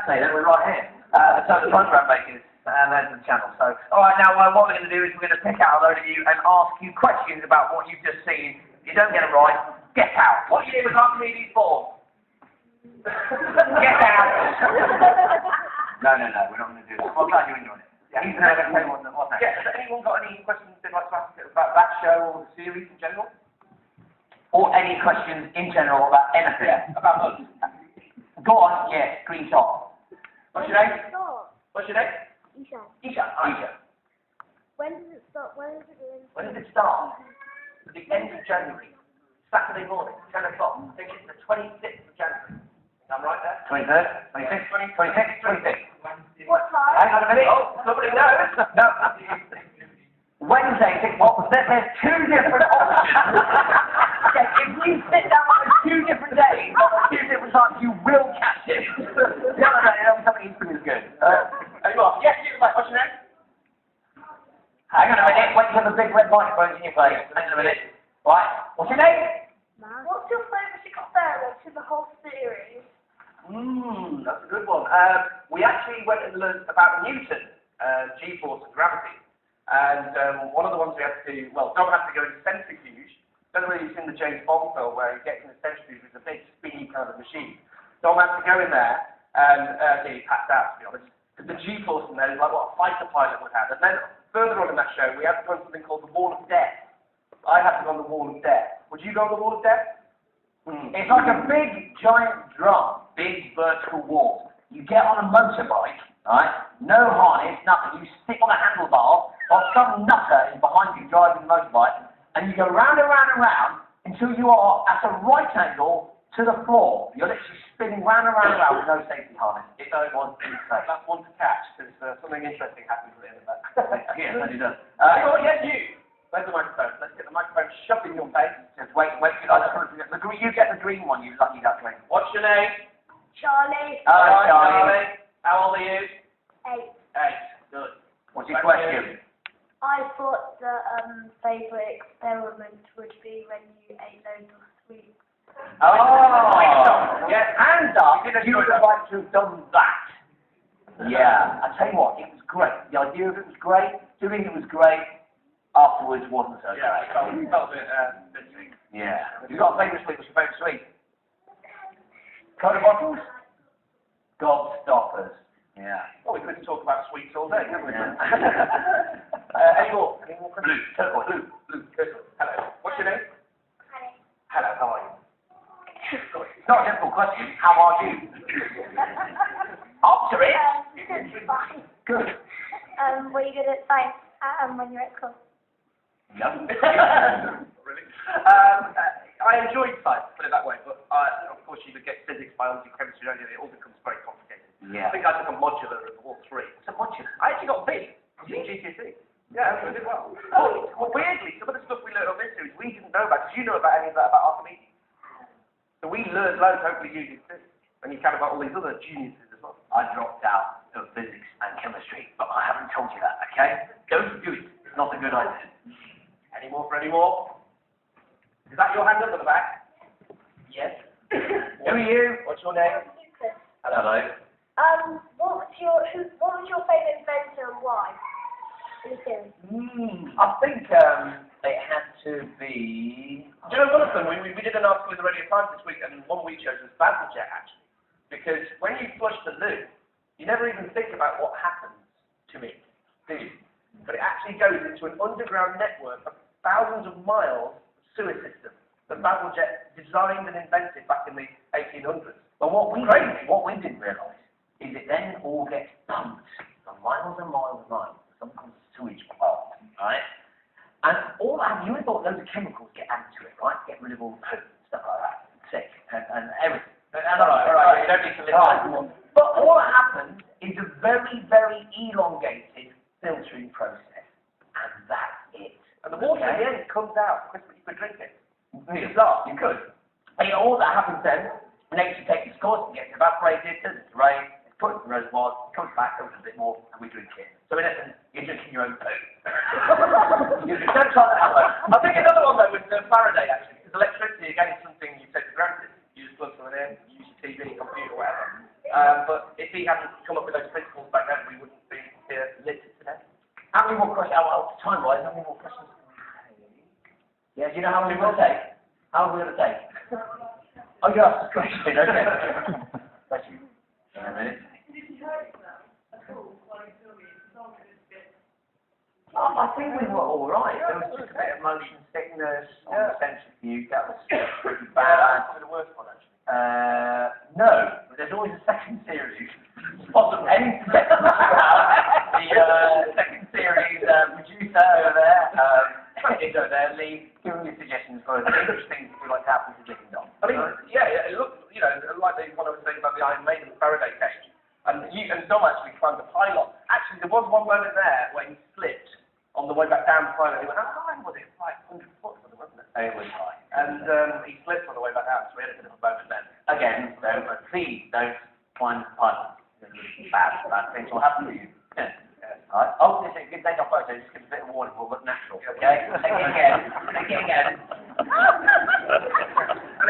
Saturday, then we're right here. The Total Program Makers, and there's the channel. So, alright, now what we're going to do is we're going to pick out a load of you and ask you questions about what you've just seen. If you don't get it right, get out. What year was Archimedes born? Get out! No, we're not going to do that. Well, I'm glad you enjoyed it. Yeah. He's now going to tell you what's next. Yeah, has anyone got any questions they'd like to ask about that show or the series in general? Or any questions in general about anything. Yeah, about us. Go on, yeah, screenshot. What's your name? What's your name? Isha. Isha. When does it start? When is it going? When does it start? At the end of January. Saturday morning, 10 o'clock. I think it's the 26th of January. I'm right there? 23rd? 26th? 26th? What time? Hang on a minute. Oh, somebody knows. No. Wednesday, there's two different options. Okay, if we sit down on two different days, two different times, you will catch it. The other day, something equally as good. Anymore? Yes, you like, what's your name? Hang on a minute, wait till the big red microphone's in your face. Hang on a minute. Right, what's your name? What's your favourite experiment in the whole series? That's a good one. We actually went and learned about Newton, G-force and gravity. And one of the ones we had to do, well, Dom had to go into centrifuge. Don't know whether you've seen the James Bond film where he gets in the centrifuge with a big spinny kind of machine. Dom had to go in there and he passed out, to be honest. The G-force in there is like what a fighter pilot would have. And then further on in that show, we had to go on something called the Wall of Death. I had to go on the Wall of Death. Would you go on the Wall of Death? It's like a big, giant drum, big vertical wall. You get on a motorbike, right? No harness, nothing. You stick on a handlebar, while some nutter is behind you driving the motorbike, and you go round and round and round until you are at a right angle to the floor. You're literally spinning round and round and round with no safety harness. It was insane. That's one to catch, because something interesting happens at the end of that. Yes, it does. Yes, you. Where's the microphone? Let's get the microphone shoved in your face. Just wait. You get the green one, you lucky duckling. What's your name? Charlie. Charlie. How old are you? 8. 8. Good. What's your question? I thought the favourite experiment would be when you ate loads of sweets. Oh! Yeah, hands up. You would have liked to have done that. Yeah. I tell you what, it was great. The idea of it was great. Doing it was great. Afterwards wasn't so great. Yeah, it felt a bit sweet. Yeah. You got a favourite sweet? What's your favourite sweet? Cola bottles? Gobstoppers. Yeah. Oh, we could talk about sweets all day, couldn't we? Yeah. Any more? Any more questions? Blue. Turquoise. Blue. Turquoise. Hello. What's your name? Honey. Hello. How are you? It's not a simple question. How are you? Answer it. Fine. Good. Were you good at science when you were at school? No. Really? I enjoyed science, put it that way, but of course you would get physics, biology, chemistry, don't you? It all becomes very complicated. Yeah. I think I took a modular of all three. It's a modular. I actually got B in GCSE. Yeah, I did well. Well, weirdly, some of the stuff we learned on this series we didn't know about. Did you know about any of that about Archimedes? So we learned loads, hopefully you did too. And you can about all these other geniuses as well. I dropped out of physics and chemistry, but I haven't told you that, okay? Don't do it. It's not a good idea. Any more for any more? Is that your hand up at the back? Yes. Who are you? What's your name? Lucas. Hello. What was your favourite inventor and why? In the series. I think it had to be... Do you know one of them? We did an article in the Radio Times this week, and one we chose was Bazalgette, actually. Because when you flush the loo, you never even think about what happens to it, do you? But it actually goes into an underground network of thousands of miles sewer system that Bazalgette designed and invented back in the 1800s. But what we didn't realise is it then all gets pumped for miles and miles and miles, something called sewage plant, right? And all that, you would have thought loads of chemicals get added to it, right? Get rid of all the poop and stuff like that, sick, and everything. All right, you don't need to listen. But all that happens is a very, very elongated filtering process, and that's it. And the water in the end comes out quickly. You could drink it. You could. And all that happens then, nature takes its course, it gets evaporated, turns into rain, it's put in the reservoirs, comes back, comes a bit more, and we drink it. So in essence, you're drinking your own poo. Don't try that out. I think another one though was Faraday actually, because electricity again is something you take for granted. You just plug something in, you use your TV, computer, whatever. But it's he hadn't come up with those principles back then, we wouldn't be here lit today. How many more questions? Time-wise, how many more questions can we take? Yeah, do you know how many we're going to take? How long are we going to take? Oh, you asked a question, okay. Bless you. In a minute. I think we were all right. There was just a bit of motion sickness on the centrifuge. That was pretty bad. Probably the worst one, actually. No, but there's always a second series. Possibly. The second series producer over there, is over there, Lee, giving me suggestions for the English things that we like to happen to Dick and Dom. I mean, it looks, like the one I was saying about the Iron Maiden Faraday cage. And Dom actually climbed the pylon. Actually, there was one moment there where he slipped on the way back down the pylon. He went, how high was it? Like 100 foot, wasn't it? It was high. And he slipped on the way back down, so we had a bit of a moment then. Again, please don't climb the pylon. Bad things will happen to you. Yeah. Alright. Oh, this is a good take off photo, just give a bit of warning, we'll look natural. Okay? Take it again. And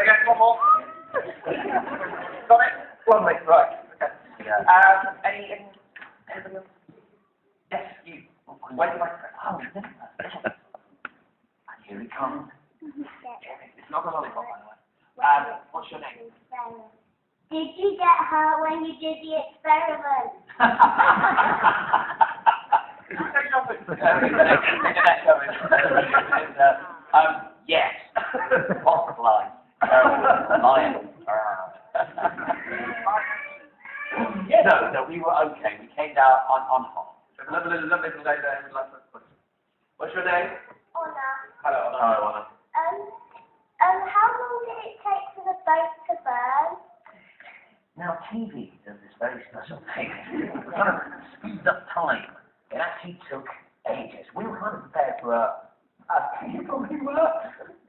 again, one more. Got it? One minute, right. Okay. Yeah. Anything else? Yes, you. Wait, oh, and here it comes. It's not a lollipop, by the way. What's your name? Did you get hurt when you did the experiment? Yes. Hospitalized. Lion. Yeah, no, we were okay. We came down on hot. Lovely little day there. What's your name? Anna. Hello, Anna. How long did it take for the boat to burn? Now, TV does this very special thing. It kind of speeds up time. It actually took ages. We were kind of prepared for we were.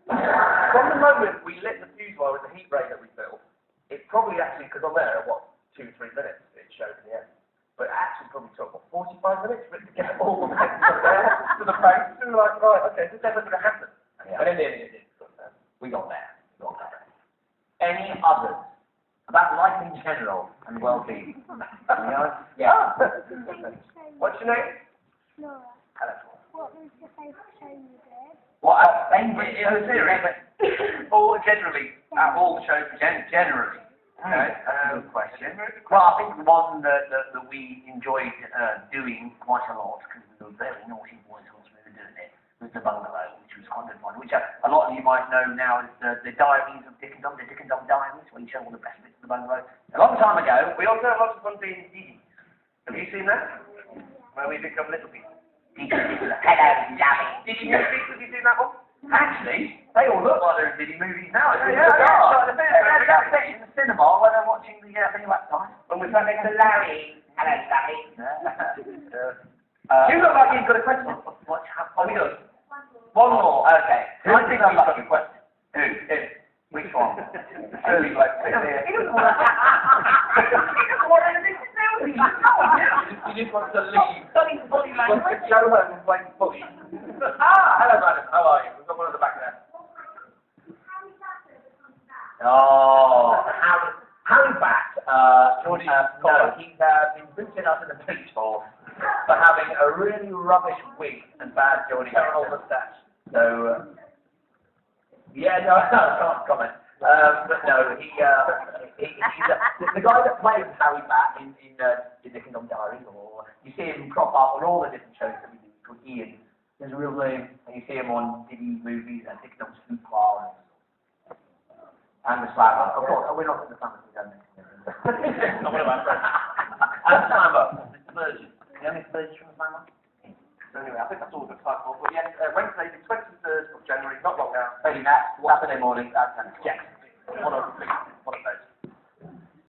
From the moment we lit the fuse wire with the heat ray that we built, it probably actually, because on there, 2-3 minutes it showed in the end. But it actually probably took, 45 minutes for it to get all the way from there to the base. We were like, right, okay, this is never going to happen. Yeah. And in the end, it did. We got there. Any others? About life in general and well-being. Yeah. What's your name? Laura. Hello. What was the favourite show you did? What a favourite In the series? Or generally, all the shows, generally. Okay. Good question. Well, I think the one that we enjoyed doing quite a lot, because we were very naughty boys whilst we were doing it, was the bungalow, which was quite a good one, which a lot of you might know now is the diaries of Dick and Dom, the Dick and Dom diaries, where you show all the best bits of the bungalow. A long time ago, We also have lots of fun doing Didi. Have you seen that? Where we become little people. hello, Labby. Didi movies, have you seen that one? Actually, they all look like they're in Diddy movies now. It's Yeah. They're that bit in the cinema when they're watching the thing about time. When we sat next to Larry. Hello, Larry. You look like you've got a question. What's happening? One more. Okay. I think I've got a question. Who? Which one? Surely like sit there. He doesn't want anything to do with you. You just want to leave. Studying body Want to language. go home and play bush. Hello, madam. How are you? We've got one at the back there. Oh, Harry Bat. Geordie, No, he's been booting us in the police force for having a really rubbish wig and bad Geordie terrible moustache. So, yeah, no, I can't comment. But no, he's the guy that plays Harry Bat in the Kingdom Diary, or you see him crop up on all the different shows that we do. He's called Ian. His real name, and you see him on Diddy movies and Kingdom Sleep Bar and the Slammer. Of course, we're not in the Slammer, we don't make it. Not one of our friends. And Slammer, Mr. Virgin. The only Virgin from the Slammer? So anyway, I think that's all the time for. But yes, Wednesday, the 23rd of January, not long now. Saturday morning, at 10 o'clock. Yeah.